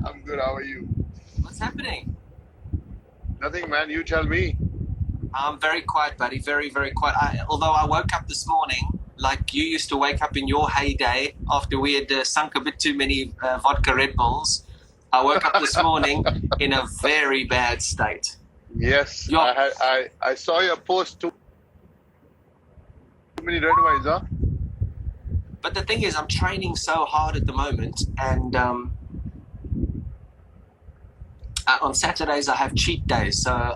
I'm good. How are you? What's happening? Nothing, man. You tell me. I'm very quiet, buddy. Very, very quiet. Although I woke up this morning like you used to wake up in your heyday after we had sunk a bit too many vodka Red Bulls. I woke up this morning in a very bad state. Yes, Yo, I saw your post. Too many red wines, huh? but the thing is, I'm training so hard at the moment, and on Saturdays I have cheat days. So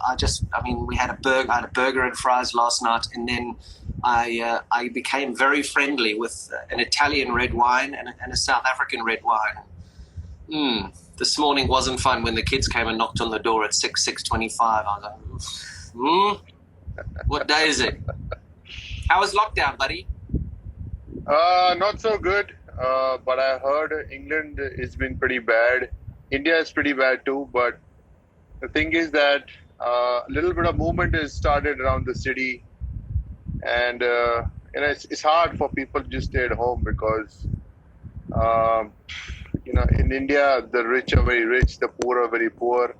we had I had a burger and fries last night, and then I became very friendly with an Italian red wine and a South African red wine. This morning wasn't fun when the kids came and knocked on the door at 6:25. I was like, what day is it? How was lockdown, buddy? Not so good. But I heard England has been pretty bad. India is pretty bad too. But the thing is that a little bit of movement has started around the city, and it's hard for people to just stay at home because um, in India the rich are very rich, the poor are very poor,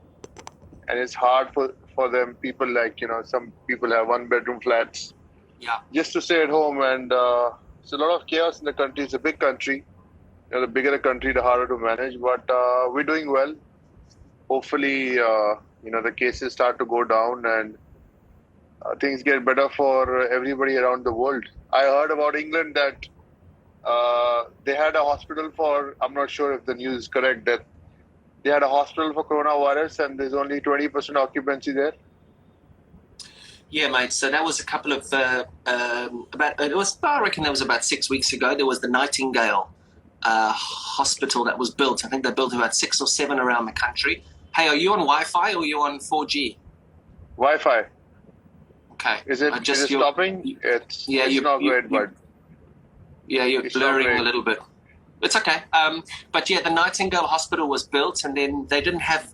and it's hard for them. People like some people have one bedroom flats Yeah. just to stay at home, and it's a lot of chaos in the country. It's a big country. The bigger the country, the harder to manage. But we're doing well. Hopefully, the cases start to go down and things get better for everybody around the world. I heard about England that they had a hospital for. I'm not sure if the news is correct. That they had a hospital for coronavirus, and there's only 20% occupancy there. Yeah, mate. So that was a couple of I reckon that was about 6 weeks ago. There was the Nightingale hospital that was built. I think they built about 6 or 7 around the country. Hey, are you on Wi-Fi or are you on 4G? Wi-Fi. Okay. Is it stopping? It's not great, but yeah, you're blurring a little bit. It's okay. But yeah, the Nightingale Hospital was built, and then they didn't have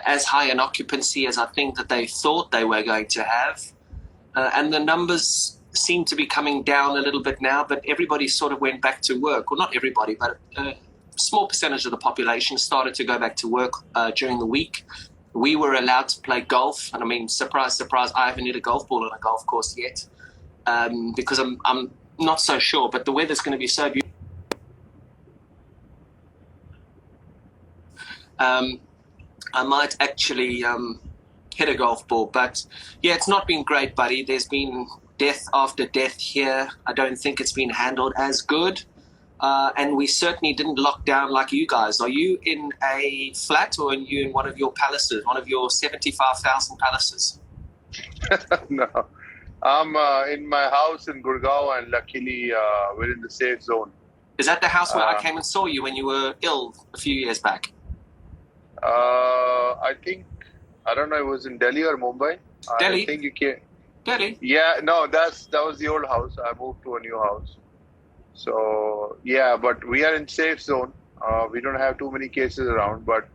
as high an occupancy as I think that they thought they were going to have. And the numbers seem to be coming down a little bit now, but everybody sort of went back to work. Well, not everybody, but a small percentage of the population started to go back to work during the week. We were allowed to play golf, and I mean, surprise, surprise, I haven't hit a golf ball on a golf course yet because I'm not so sure, but the weather's going to be so beautiful. I might actually hit a golf ball, but yeah, it's not been great, buddy. There's been death after death here. I don't think it's been handled as good. And we certainly didn't lock down like you guys. Are you in a flat or are you in one of your palaces, one of your 75,000 palaces? No. I'm in my house in Gurgaon, and luckily we're in the safe zone. Is that the house where I came and saw you when you were ill a few years back? I think, I don't know, it was in Delhi or Mumbai. Delhi? I think you came. Delhi? Yeah, no, that was the old house. I moved to a new house. So, yeah, but we are in safe zone. We don't have too many cases around, but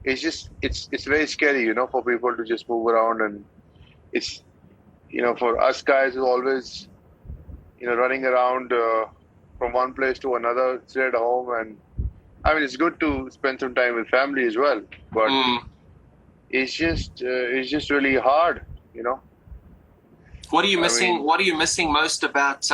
it's very scary, for people to just move around. And it's, for us guys who always, running around from one place to another, stay at home. And I mean, it's good to spend some time with family as well, but it's just really hard, What are you missing? I mean, what are you missing most about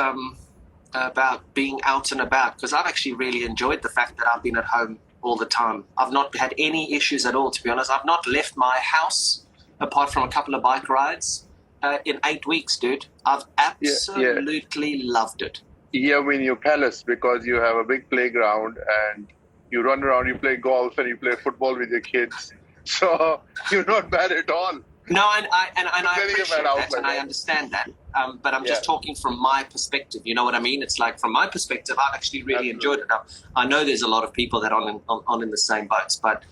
being out and about? Because I've actually really enjoyed the fact that I've been at home all the time. I've not had any issues at all, to be honest. I've not left my house apart from a couple of bike rides in 8 weeks, dude. I've absolutely loved it. Yeah, I mean, your palace, because you have a big playground and you run around, you play golf and you play football with your kids. So you're not bad at all. No, and I appreciate that, and I understand that. But I'm just talking from my perspective. You know what I mean? It's like, from my perspective, I've actually really enjoyed it. Now, I know there's a lot of people that are on in the same boats, but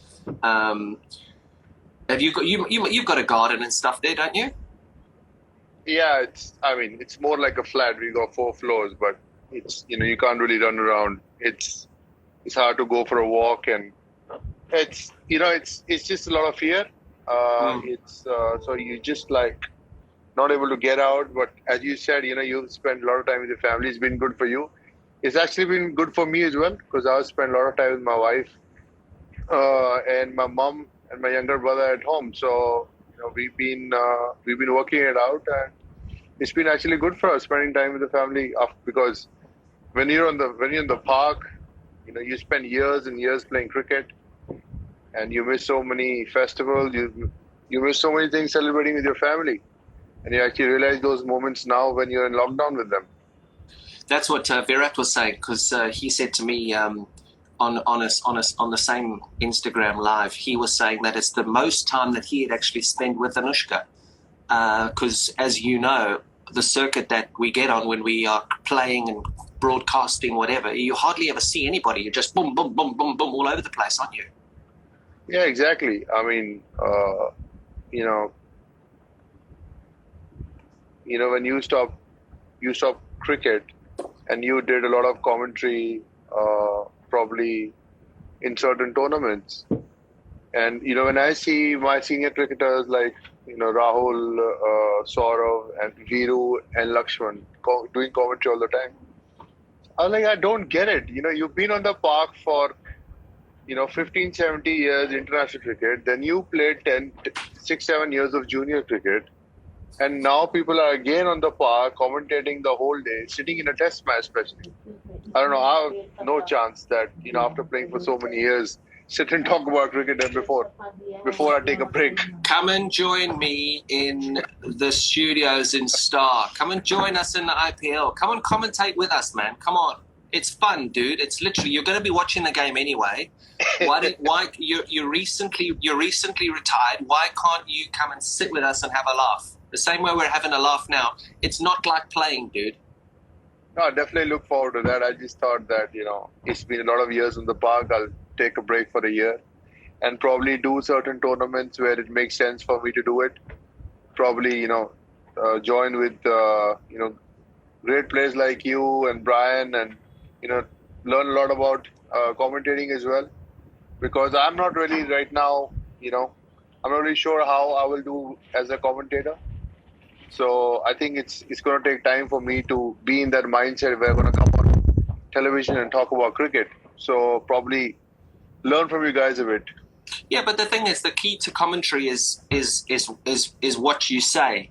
have you got you've got a garden and stuff there, don't you? Yeah, it's more like a flat. We got 4 floors, but it's you can't really run around. It's hard to go for a walk, and it's just a lot of fear. It's so you just like not able to get out. But as you said, you've spent a lot of time with your family. It's been good for you. It's actually been good for me as well, because I've spent a lot of time with my wife. and my mom and my younger brother at home. So we've been working it out, and it's been actually good for us spending time with the family. Because when you're in the park, you spend years and years playing cricket, and you miss so many festivals. You miss so many things celebrating with your family, and you actually realize those moments now when you're in lockdown with them. That's what Virat was saying, because he said to me on the same Instagram live, he was saying that it's the most time that he had actually spent with Anushka, because as you know, the circuit that we get on when we are playing and broadcasting, whatever, you hardly ever see anybody. You're just boom, boom, boom, boom, boom all over the place, aren't you? Yeah, exactly. I mean, when you stop cricket, and you did a lot of commentary, probably in certain tournaments. And when I see my senior cricketers like Rahul, Saurav, and Viru and Lakshman doing commentary all the time, I was like, I don't get it. You've been on the park for 15, 70 years international cricket. Then you played 6, 7 years of junior cricket. And now people are again on the park commentating the whole day, sitting in a test match especially. I don't know, I have no chance that, after playing for so many years, sit and talk about cricket before I take a break. Come and join me in the studios in Star. Come and join us in the IPL. Come and commentate with us, man. Come on. It's fun, dude. It's literally, you're going to be watching the game anyway. Why you're recently retired. Why can't you come and sit with us and have a laugh? The same way we're having a laugh now. It's not like playing, dude. No, I definitely look forward to that. I just thought that, it's been a lot of years in the park. I'll take a break for a year and probably do certain tournaments where it makes sense for me to do it. Probably, join with, great players like you and Brian, and, learn a lot about commentating as well. Because I'm not really right now, I'm not really sure how I will do as a commentator. So I think it's going to take time for me to be in that mindset where I'm going to come on television and talk about cricket. So probably learn from you guys a bit. Yeah, but the thing is, the key to commentary is what you say.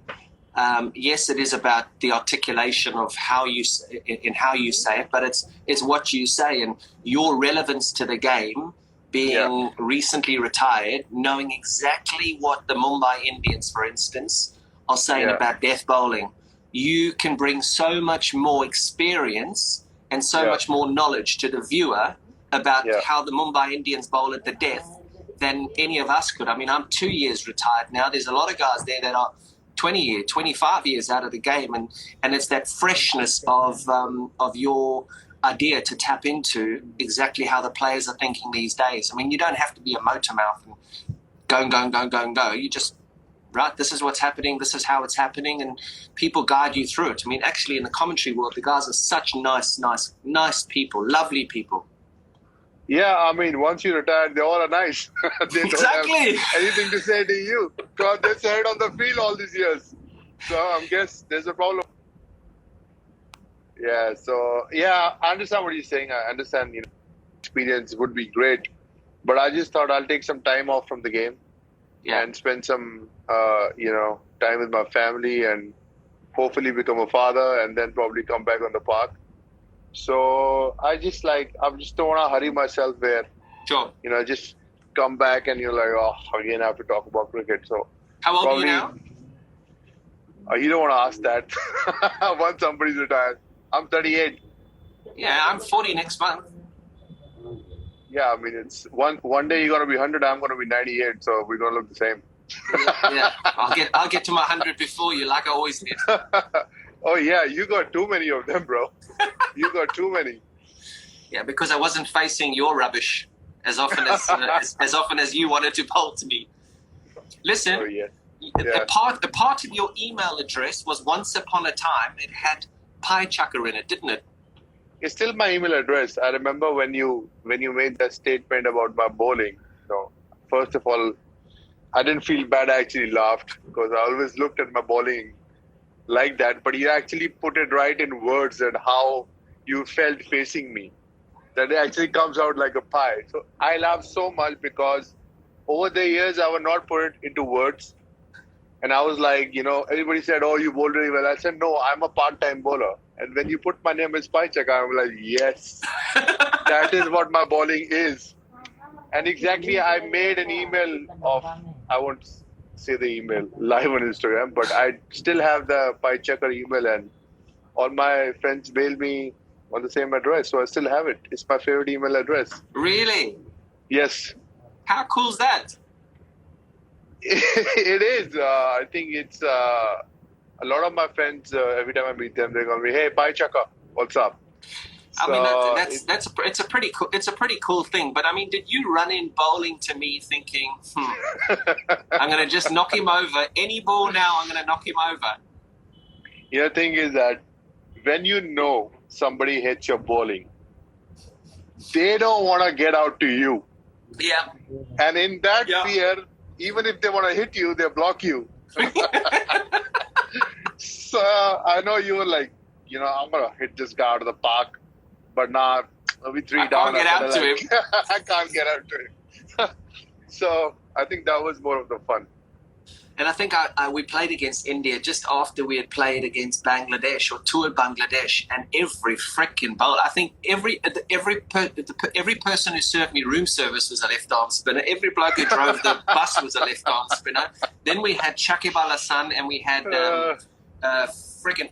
Yes, it is about the articulation of how you say it, but it's what you say and your relevance to the game. Being recently retired, knowing exactly what the Mumbai Indians, for instance, are saying about death bowling, you can bring so much more experience and so much more knowledge to the viewer about how the Mumbai Indians bowl at the death than any of us could. I mean, I'm 2 years retired now. There's a lot of guys there that are 20 years, 25 years out of the game, and it's that freshness of your idea to tap into exactly how the players are thinking these days. I mean, you don't have to be a motor mouth and go. You just, right, this is what's happening, this is how it's happening, and people guide you through it. I mean, actually, in the commentary world, the guys are such nice people, lovely people. Yeah, I mean, once you retire, they all are nice. They don't have anything to say to you because they stayed on the field all these years. So I guess there's a problem. Yeah, so I understand what you're saying. I understand, experience would be great, but I just thought I'll take some time off from the game and spend some, time with my family and hopefully become a father and then probably come back on the park. So I just don't want to hurry myself where, just come back and you're like, oh, again I have to talk about cricket. So how old are you now? You don't want to ask that once somebody's retired. I'm 38. Yeah, I'm 40 next month. Yeah, I mean, it's one day you're going to be 100, I'm going to be 98, so we're going to look the same. Yeah, I'll get to my 100 before you, like I always did. Oh, yeah, you got too many of them, bro. You got too many. Yeah, because I wasn't facing your rubbish as often as often as you wanted to bowl to me. Listen, a part of your email address was once upon a time, it had pie chucker in it, didn't it? It's still my email address. I remember when you made that statement about my bowling. First of all, I didn't feel bad. I actually laughed because I always looked at my bowling like that. But you actually put it right in words and how you felt facing me. that it actually comes out like a pie. So I laugh so much because over the years I would not put it into words. And I was like, everybody said, oh, you bowl really well. I said, no, I'm a part-time bowler. And when you put my name as Pai Chaka, I'm like, yes, that is what my bowling is. And exactly, I made an email of, I won't say the email live on Instagram, but I still have the Pai Chaka email, and all my friends mail me on the same address. So I still have it. It's my favorite email address. Really? Yes. How cool is that? It is. I think it's a lot of my friends. Every time I meet them, they call me, "Hey, Pai Chaka, what's up?" I mean, it's a pretty cool thing. But I mean, did you run in bowling to me thinking, I'm going to just knock him over? Any ball now, I'm going to knock him over. The thing is that when you know somebody hits your bowling, they don't want to get out to you. Yeah. And in that fear, even if they want to hit you, they block you. So I know you were like, I'm going to hit this guy out of the park. But now, we three down. I can't get out to him. I can't get out to him. So I think that was more of the fun. And I think we played against India just after we had played against Bangladesh or toured Bangladesh, and every freaking bowler. I think every person who served me room service was a left arm spinner. Every bloke who drove the bus was a left arm spinner. Then we had Shakib Al Hasan, and we had freaking.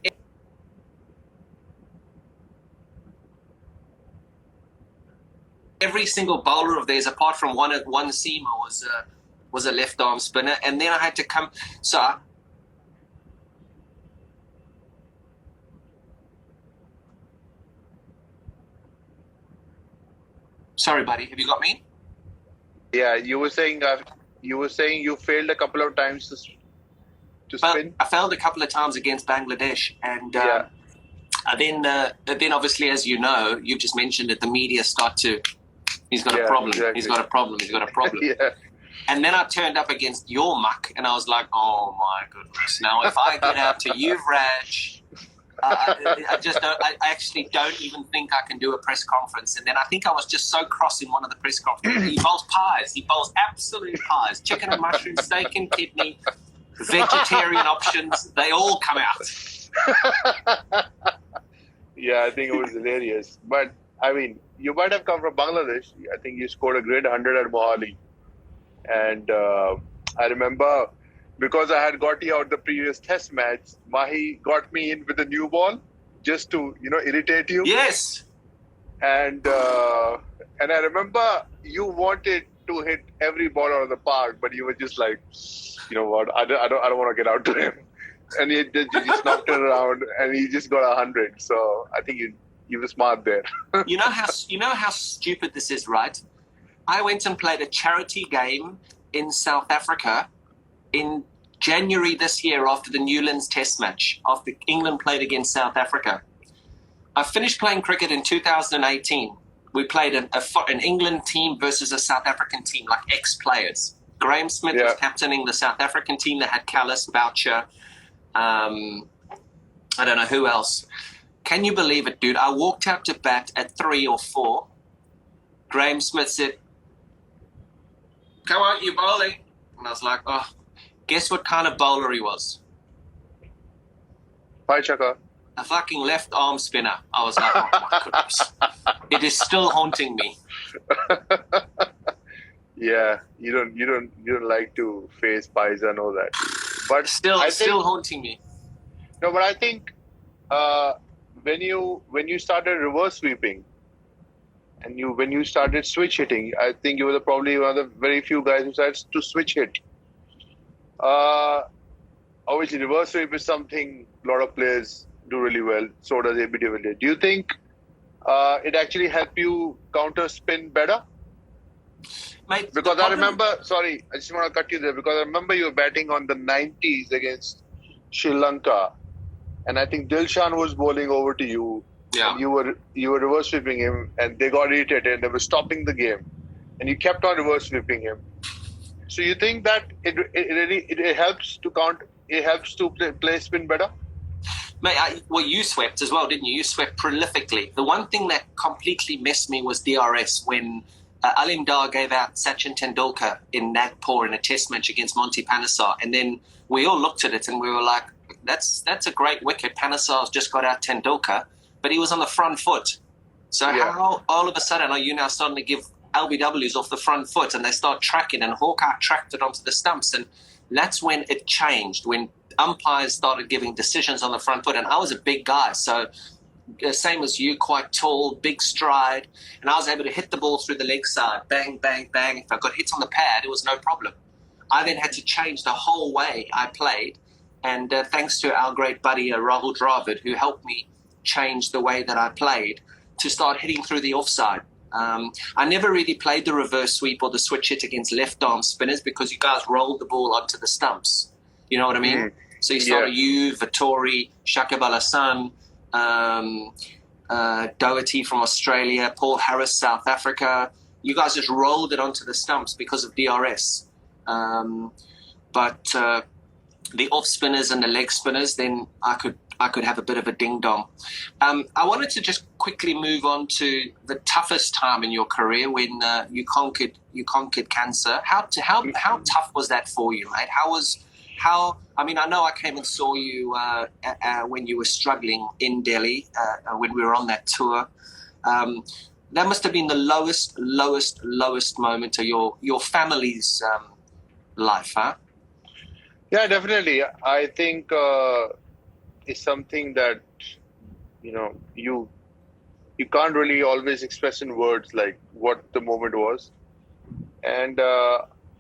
Every single bowler of theirs, apart from one seamer, was a left arm spinner, and then I had to come. So, sorry, buddy, have you got me? Yeah, you were saying you failed a couple of times to spin. I failed a couple of times against Bangladesh, and then obviously, as you know, you've just mentioned it. The media start to. He's got a problem. Exactly. He's got a problem. He's got a problem. Yeah. And then I turned up against your muck, and I was like, oh my goodness. Now, if I get out to Yuvraj, I actually don't even think I can do a press conference. And then I think I was just so cross in one of the press conferences. He bowls pies. He bowls absolute pies. Chicken and mushroom, steak and kidney, vegetarian options. They all come out. Yeah, I think it was hilarious. But, I mean, you might have come from Bangladesh. I think you scored a great 100 at Mohali. And I remember, because I had got you out the previous test match, Mahi got me in with a new ball just to, irritate you. Yes. And I remember you wanted to hit every ball out of the park, but you were just like, you know what, I don't want to get out to him. And you just knocked it around, and he just got 100. So I think you were smart there. You know how stupid this is, right? I went and played a charity game in South Africa in January this year after the Newlands Test match, after England played against South Africa. I finished playing cricket in 2018. We played an England team versus a South African team, like ex-players. Graham Smith was captaining the South African team. They had Callis, Boucher, I don't know who else. Can you believe it, dude? I walked out to bat at 3 or 4. Graham Smith said, "Come on, you bowling." And I was like, oh, guess what kind of bowler he was? Pai Chaka. A fucking left arm spinner. I was like, oh my goodness. It is still haunting me. Yeah, you don't like to face pies, I know that. But still haunting me. No, but I think when you started reverse sweeping, and when you started switch hitting, I think you were probably one of the very few guys who started to switch hit. Obviously, reverse sweep is something a lot of players do really well. So does AB de Villiers. Do you think it actually helped you counter spin better? Mate, because I remember, sorry, I just want to cut you there, because I remember you were batting on the 90s against Sri Lanka, and I think Dilshan was bowling over to you. Yeah. And you were reverse sweeping him, and they got irritated and they were stopping the game, and you kept on reverse sweeping him. So you think that it helps to play spin better? Mate, well, you swept as well, didn't you? You swept prolifically. The one thing that completely messed me was DRS when Alim Dar gave out Sachin Tendulkar in Nagpur in a test match against Monty Panesar. And then we all looked at it and we were like, that's a great wicket. Panesar's just got out Tendulkar, but he was on the front foot. So how all of a sudden are you now starting to give LBWs off the front foot and they start tracking, and Hawkeye tracked it onto the stumps, and that's when it changed, when umpires started giving decisions on the front foot. And I was a big guy, so same as you, quite tall, big stride, and I was able to hit the ball through the leg side, bang, bang, bang. If I got hit on the pad, it was no problem. I then had to change the whole way I played, and thanks to our great buddy Rahul Dravid, who helped me change the way that I played to start hitting through the offside. I never really played the reverse sweep or the switch hit against left-arm spinners because you guys rolled the ball onto the stumps. You know what I mean? So you started you, Vittori, Shakib Al Hassan, Doherty from Australia, Paul Harris, South Africa. You guys just rolled it onto the stumps because of DRS. But the off spinners and the leg spinners, then I could have a bit of a ding-dong. I wanted to just quickly move on to the toughest time in your career when you conquered cancer. How tough was that for you, mate? I mean, I know I came and saw you when you were struggling in Delhi when we were on that tour. That must have been the lowest moment of your family's life, huh? Yeah, definitely. I think it's something that you can't really always express in words, like what the moment was. And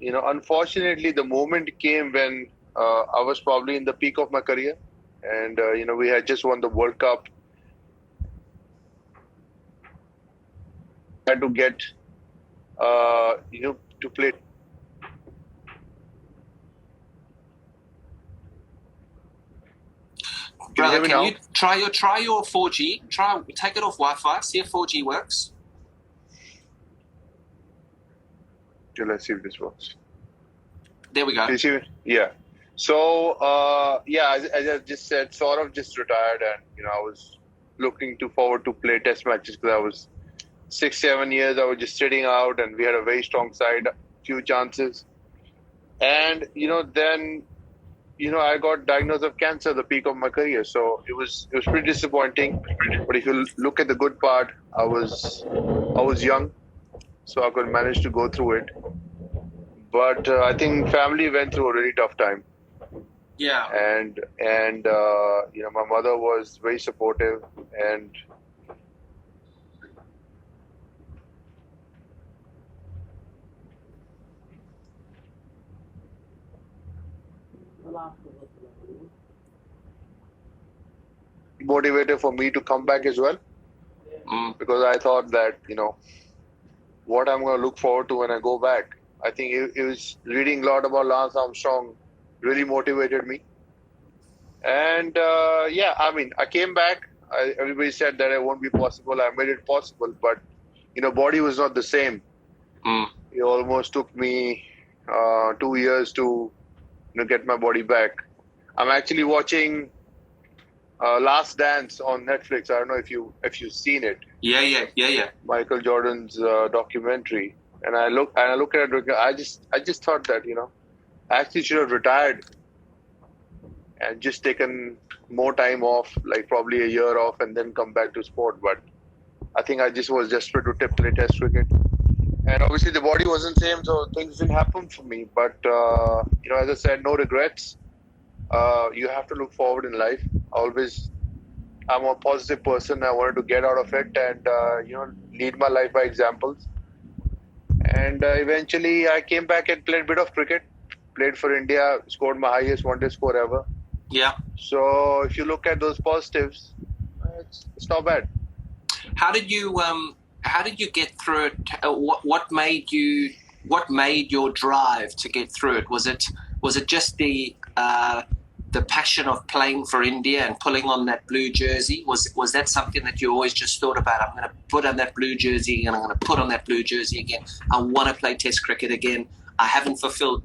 unfortunately, the moment came when I was probably in the peak of my career, and we had just won the World Cup. I had to get to play. Brother, can you try your 4G? Take it off Wi-Fi. See if 4G works. Let's see if this works. There we go. Yeah. So as I just said, Saurav just retired, and I was looking forward to play Test matches because I was 6-7 years. I was just sitting out, and we had a very strong side, few chances, and then. I got diagnosed of cancer at the peak of my career. So it was pretty disappointing. But if you look at the good part, I was young, so I could manage to go through it. But I think family went through a really tough time. Yeah. And my mother was very supportive, and motivated for me to come back as well, because I thought that what I'm going to look forward to when I go back. I think it was reading a lot about Lance Armstrong really motivated me, and I came back. Everybody said that it won't be possible. I made it possible, but body was not the same. It almost took me 2 years to get my body back. I'm actually watching Last Dance on Netflix. I don't know if you've seen it. Yeah. Michael Jordan's documentary. And I look at it. I just thought that I actually should have retired and just taken more time off, like probably a year off, and then come back to sport. But I think I just was desperate to play Test cricket. And obviously the body wasn't the same, so things didn't happen for me. But as I said, no regrets. You have to look forward in life. I'm a positive person. I wanted to get out of it and lead my life by examples. And eventually I came back and played a bit of cricket. Played for India, scored my highest one-day score ever. Yeah. So if you look at those positives, it's not bad. How did you get through it? What made your drive to get through it? Was it just the passion of playing for India and pulling on that blue jersey? Was that something that you always just thought about? I'm going to put on that blue jersey and I'm going to put on that blue jersey again. I want to play Test cricket again. I haven't fulfilled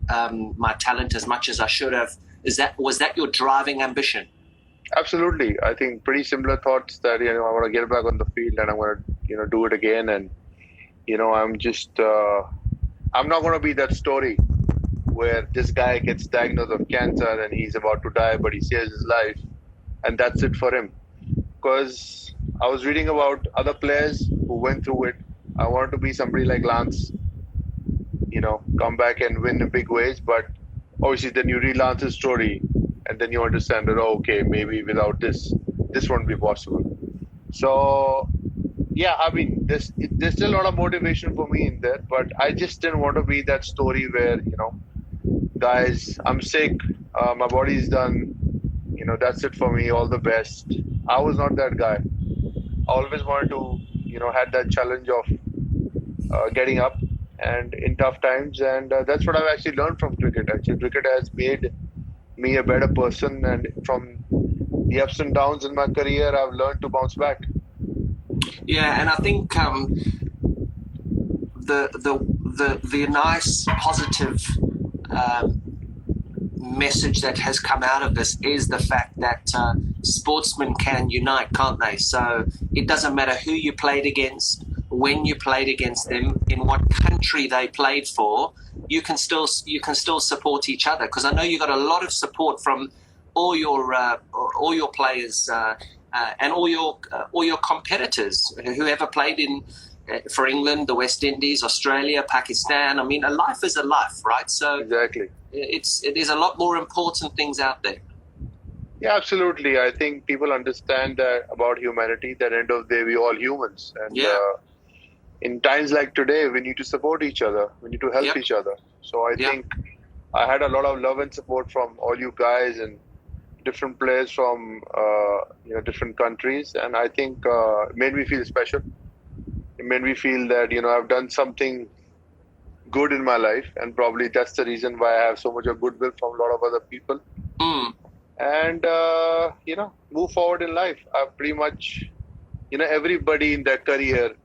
my talent as much as I should have. Was that your driving ambition? Absolutely. I think pretty similar thoughts that, I want to get back on the field and I'm going to, do it again. And, I'm not going to be that story where this guy gets diagnosed with cancer and he's about to die, but he saves his life and that's it for him. Because I was reading about other players who went through it. I wanted to be somebody like Lance, come back and win in big ways. But obviously then you read Lance's story and then you understand that, okay, maybe without this won't be possible. So, yeah, I mean, there's still a lot of motivation for me in there, but I just didn't want to be that story where, guys, I'm sick, my body's done, that's it for me, all the best. I was not that guy. I always wanted to, had that challenge of getting up and in tough times, and that's what I've actually learned from cricket. Actually, cricket has made me a better person, and from the ups and downs in my career, I've learned to bounce back. Yeah, and I think the nice positive message that has come out of this is the fact that sportsmen can unite, can't they? So it doesn't matter who you played against, when you played against them, in what country they played for, you can still support each other. Because I know you got a lot of support from all your players and all your competitors who ever played for England, the West Indies, Australia, Pakistan. I mean, a life is a life, right? So exactly, there's a lot more important things out there. Yeah, absolutely. I think people understand that about humanity. That end of the day, we're all humans, and in times like today, we need to support each other. We need to help each other. So I think I had a lot of love and support from all you guys and different players from different countries, and I think it made me feel special. It made me feel that I've done something good in my life, and probably that's the reason why I have so much of goodwill from a lot of other people. And move forward in life. I pretty much, everybody in their career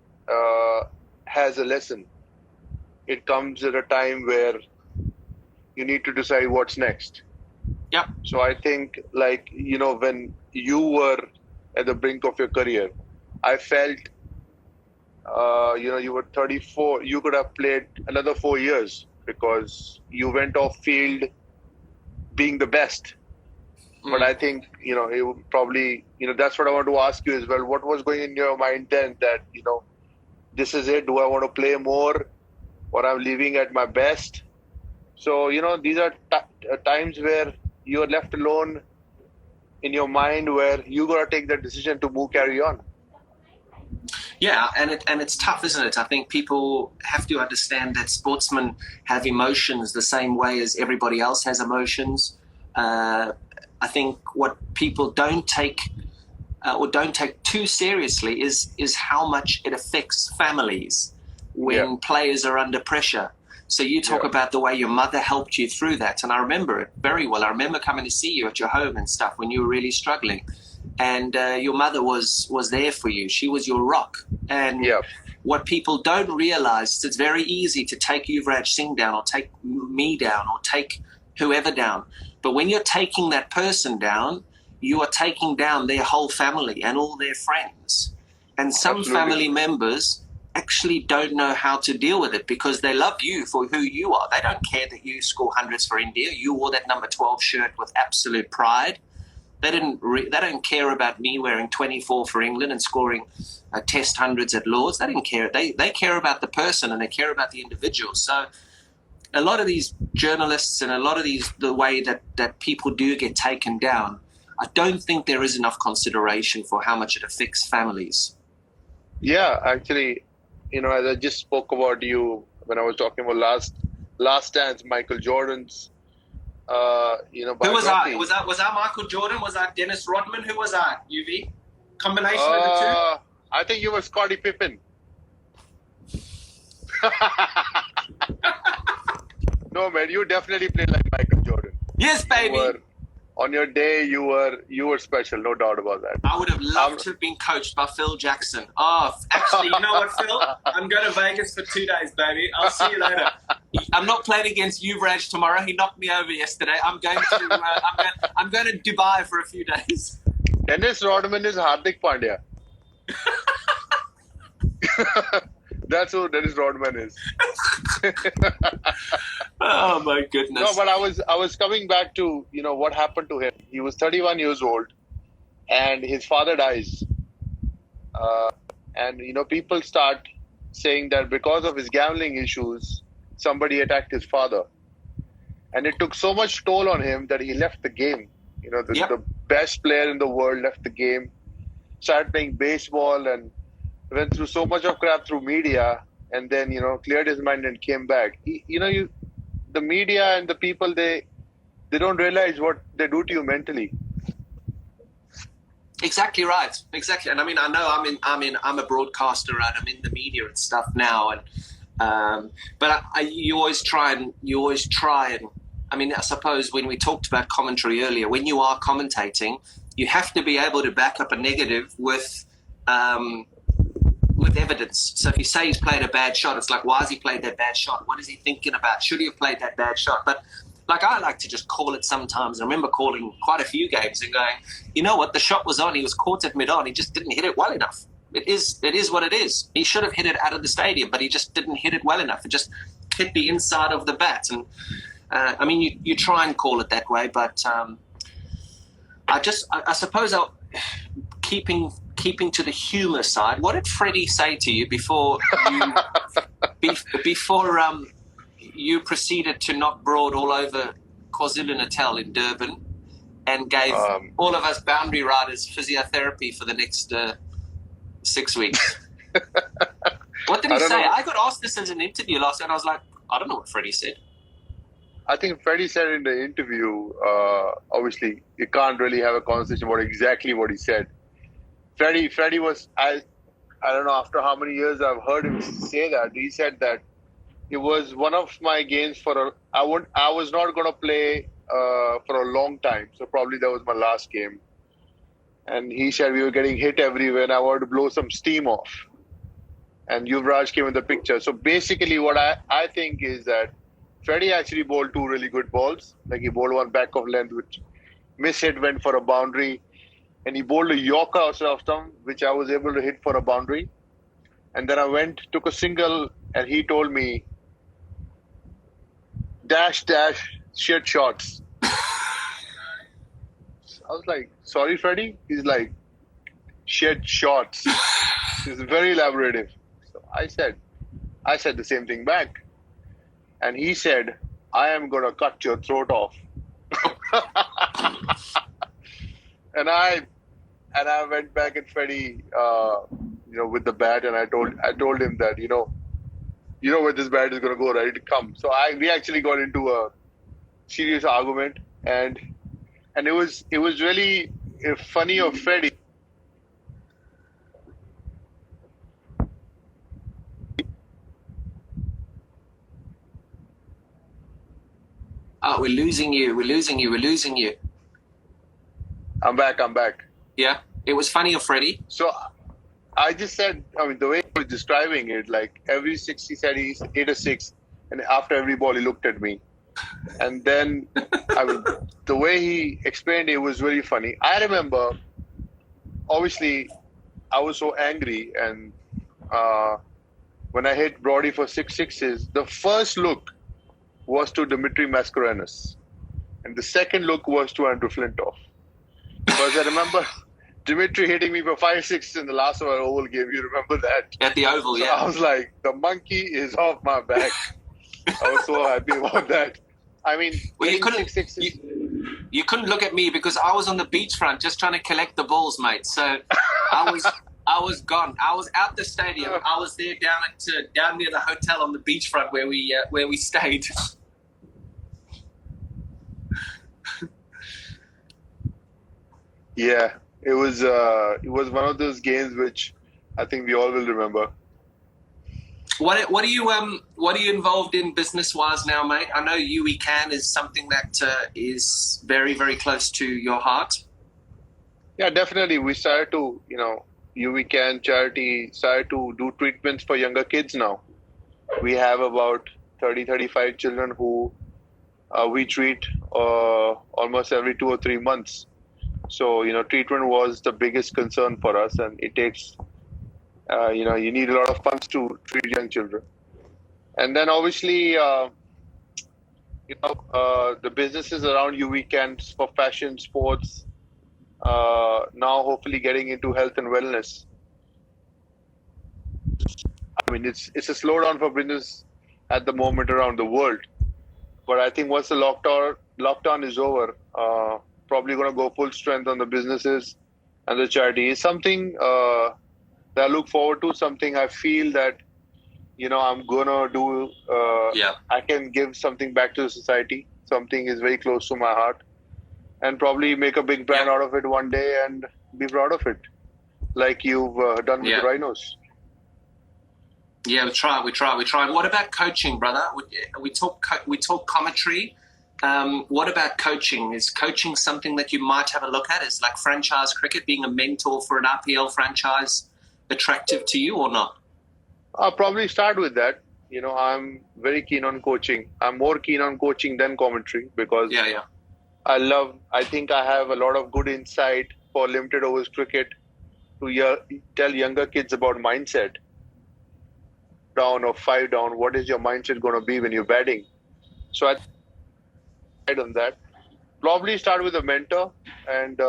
has a lesson. It comes at a time where you need to decide what's next. Yeah. So I think, when you were at the brink of your career, I felt, you were 34. You could have played another 4 years because you went off field being the best. But I think, it would probably, that's what I want to ask you as well. What was going in your mind then that, this is it? Do I want to play more, or I'm leaving at my best? So, these are times where you're left alone in your mind, where you got to take that decision to carry on. Yeah, and it's tough, isn't it? I think people have to understand that sportsmen have emotions the same way as everybody else has emotions. I think what people don't take too seriously is how much it affects families when players are under pressure. So you talk about the way your mother helped you through that, and I remember it very well. I remember coming to see you at your home and stuff when you were really struggling, and your mother was there for you. She was your rock. And what people don't realize is it's very easy to take Yuvraj Singh down, or take me down, or take whoever down. But when you're taking that person down, you are taking down their whole family and all their friends. And some family members actually don't know how to deal with it because they love you for who you are. They don't care that you score hundreds for India. You wore that number 12 shirt with absolute pride. They don't care about me wearing 24 for England and scoring test hundreds at Lords. They didn't care. They care about the person, and they care about the individual. So a lot of these journalists and a lot of the way that people do get taken down, I don't think there is enough consideration for how much it affects families. Yeah, actually, as I just spoke about you when I was talking about Last Dance, Michael Jordan's, Who was I? Was I Michael Jordan? Was I Dennis Rodman? Who was I, UV? Combination of the two? I think you were Scottie Pippen. No, man, you definitely played like Michael Jordan. Yes, baby. On your day, you were special, no doubt about that. I would have loved to have been coached by Phil Jackson. Oh, actually, you know what, Phil? I'm going to Vegas for 2 days, baby. I'll see you later. I'm not playing against Yuvraj tomorrow. He knocked me over yesterday. I'm going to Dubai for a few days. Dennis Rodman is Hardik Pandya. That's who Dennis Rodman is. Oh my goodness. No, but I was coming back to, what happened to him. He was 31 years old and his father dies. And people start saying that because of his gambling issues, somebody attacked his father. And it took so much toll on him that he left the game. The best player in the world left the game, started playing baseball and went through so much of crap through media, and then, cleared his mind and came back. The media and the people, they don't realize what they do to you mentally. Exactly right. Exactly. And I mean, I know I'm a broadcaster and I'm in the media and stuff now. And, but you always try and, I mean, I suppose when we talked about commentary earlier, when you are commentating, you have to be able to back up a negative with evidence. So if you say he's played a bad shot, it's like, why has he played that bad shot? What is he thinking about? Should he have played that bad shot? But like, I like to just call it sometimes. I remember calling quite a few games and going, you know what, the shot was on. He was caught at mid-on. He just didn't hit it well enough. It is what it is. He should have hit it out of the stadium, but he just didn't hit it well enough. It just hit the inside of the bat. And I mean, you try and call it that way, but I suppose keeping to the humour side. What did Freddie say to you before you proceeded to knock Broad all over KwaZulu-Natal in Durban and gave all of us boundary riders physiotherapy for the next 6 weeks? What did he say? I got asked this as an interview last night, and I was like, I don't know what Freddie said. I think Freddie said in the interview, obviously, you can't really have a conversation about exactly what he said. Freddie was, I don't know after how many years I've heard him say that. He said that it was one of my games I was not going to play for a long time. So probably that was my last game. And he said we were getting hit everywhere and I wanted to blow some steam off. And Yuvraj came in the picture. So basically what I think is that Freddie actually bowled two really good balls. Like he bowled one back of length, which mishit, went for a boundary. And he bowled a Yorker out of stump, which I was able to hit for a boundary. And then took a single, and he told me, dash, shit shots. I was like, sorry, Freddie? He's like, shit shots. It's very elaborative. So I said the same thing back. And he said, I am going to cut your throat off. And I went back at Freddie, with the bat, and I told him that, you know where this bat is going to go, right? Come. So we actually got into a serious argument, and it was really funny of Freddie. Oh, we're losing you. I'm back. Yeah, it was funny of Freddie. So I just said, the way he was describing it, like every 6 he said he hit a 6, and after every ball he looked at me. And then the way he explained it was really funny. I remember, obviously, I was so angry, and when I hit Brody for 6 sixes, the first look was to Dimitri Mascarenhas, and the second look was to Andrew Flintoff. Because I remember Dimitri hitting me for 5 sixes in the last of our Oval game. You remember that? At the Oval, so yeah. I was like, the monkey is off my back. I was so happy about that. I mean, well, you couldn't look at me because I was on the beachfront just trying to collect the balls, mate. So I was gone. I was out the stadium. I was there down near the hotel on the beachfront where we stayed. Yeah, it was one of those games which I think we all will remember. What are you involved in business wise now, mate? I know We Can is something that is very, very close to your heart. Yeah, definitely. We started to, We Can charity started to do treatments for younger kids now. We have about 35 children who we treat almost every 2 or 3 months. So, treatment was the biggest concern for us, and it takes, you need a lot of funds to treat young children. And then obviously, the businesses around you, weekends for fashion, sports, now hopefully getting into health and wellness. I mean, it's a slowdown for business at the moment around the world. But I think once the lockdown is over, probably going to go full strength on the businesses and the charity. It's something that I look forward to, something I feel that, I'm going to do. I can give something back to the society. Something is very close to my heart. And probably make a big brand out of it one day and be proud of it. Like you've done with the Rhinos. Yeah, we try. What about coaching, brother? We talk commentary. What about coaching? Is coaching something that you might have a look at? Is like franchise cricket, being a mentor for an IPL franchise, attractive to you or not? I'll probably start with that. I'm very keen on coaching. I'm more keen on coaching than commentary because I think I have a lot of good insight for limited overs cricket to tell younger kids about mindset. Down or 5 down, what is your mindset going to be when you're batting? So I on that. Probably start with a mentor and,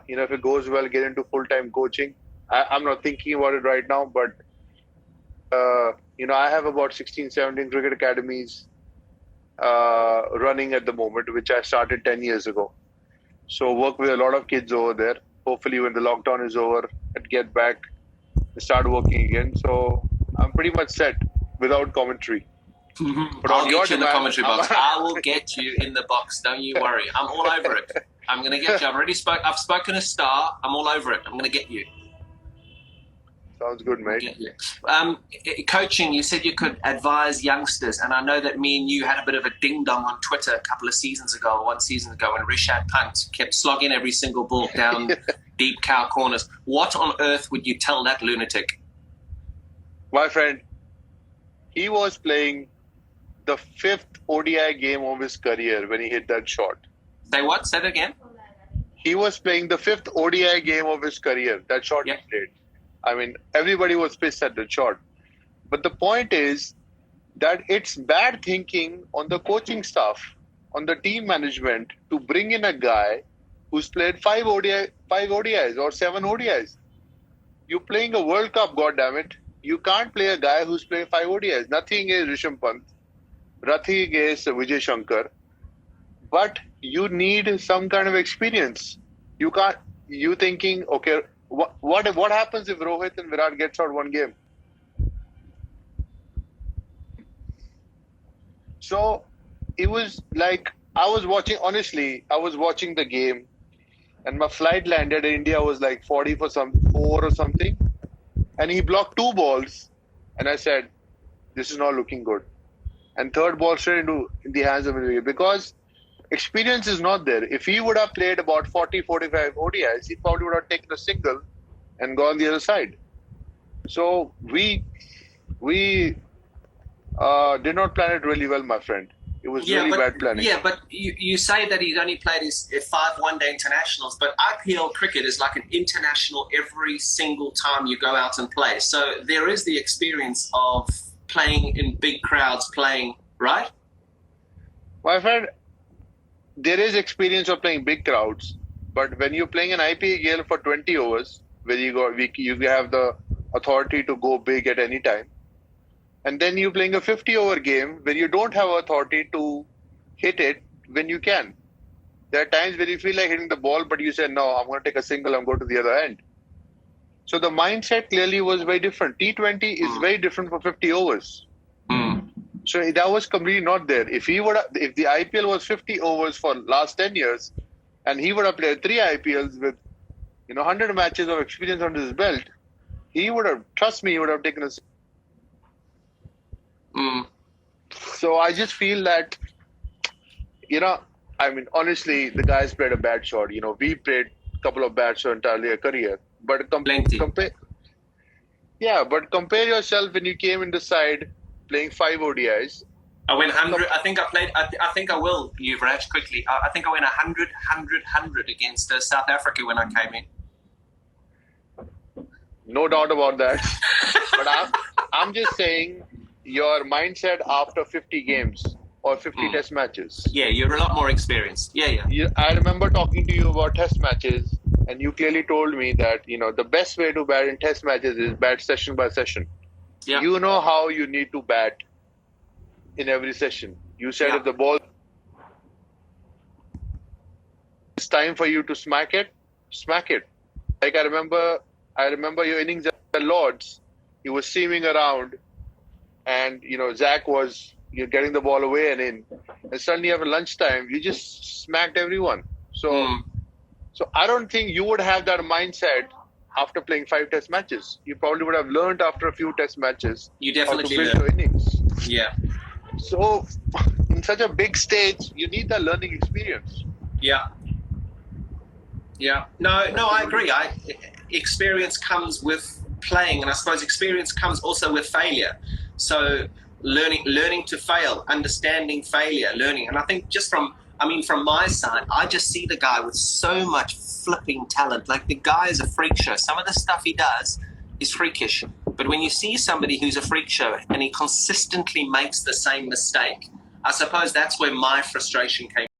if it goes well, get into full-time coaching. I'm not thinking about it right now, but, I have about 16, 17 cricket academies running at the moment, which I started 10 years ago. So work with a lot of kids over there. Hopefully when the lockdown is over, I'd get back and start working again. So I'm pretty much set without commentary. But I'll get you in the commentary box. I will get you in the box. Don't you worry. I'm all over it. I'm going to get you. I've spoken to Star. I'm all over it. I'm going to get you. Sounds good, mate. Coaching, you said you could advise youngsters, and I know that me and you had a bit of a ding-dong on Twitter one season ago, when Rishabh Pant kept slogging every single ball down deep cow corners. What on earth would you tell that lunatic? My friend, he was playing the 5th ODI game of his career when he hit that shot. Say what? Say it again? He was playing the 5th ODI game of his career, that shot he played. I mean, everybody was pissed at the shot. But the point is that it's bad thinking on the coaching staff, on the team management, to bring in a guy who's played 5 ODIs or 7 ODIs. You're playing a World Cup, goddammit. You can't play a guy who's playing 5 ODIs. Nothing is Rishabh Pant. Nothing against Vijay Shankar. But you need some kind of experience. You thinking, okay, what happens if Rohit and Virat gets out one game? So it was like, I was watching the game and my flight landed in India was like 4 or something. And he blocked 2 balls. And I said, this is not looking good. And third ball straight into the hands of Vijay because experience is not there. If he would have played about 40, 45 ODIs, he probably would have taken a single and gone the other side. So we did not plan it really well, my friend. It was bad planning. Yeah, but you say that he's only played his 5 one-day internationals, but IPL cricket is like an international every single time you go out and play. So there is the experience of playing in big crowds, right? My friend, there is experience of playing big crowds, but when you're playing an IPL for 20 overs, where you have the authority to go big at any time, and then you're playing a 50-over game where you don't have authority to hit it when you can. There are times where you feel like hitting the ball, but you say, no, I'm going to take a single, I'm going to the other end. So the mindset clearly was very different. T20 is very different for 50 overs. So that was completely not there. If the IPL was 50 overs for last 10 years, and he would have played 3 IPLs with 100 matches of experience under his belt, he would have taken a. So I just feel that, honestly, the guys played a bad shot. We played a couple of bad shots entirely a career. But compare yourself when you came in the side playing 5 ODIs I went 100. I think I played. I think I will, Yuvraj, quickly. I think I went 100, 100, 100 against South Africa when I came in. No doubt about that. But I'm just saying your mindset after 50 games or 50 test matches. Yeah, you're a lot more experienced. Yeah. I remember talking to you about test matches, and you clearly told me that, the best way to bat in test matches is bat session by session. Yeah. You know how you need to bat in every session. You said if the ball, it's time for you to smack it. Like I remember your innings at Lords. You were seaming around, and Zach was getting the ball away and in, and suddenly after lunchtime you just smacked everyone. So I don't think you would have that mindset after playing 5 test matches. You probably would have learned after a few test matches. You definitely how to build your innings. Yeah. So in such a big stage, you need that learning experience. Yeah. No, I agree. Experience comes with playing, and I suppose experience comes also with failure. So learning to fail, understanding failure, learning. And I think from my side, I just see the guy with so much flipping talent. Like, the guy is a freak show. Some of the stuff he does is freakish. But when you see somebody who's a freak show and he consistently makes the same mistake, I suppose that's where my frustration came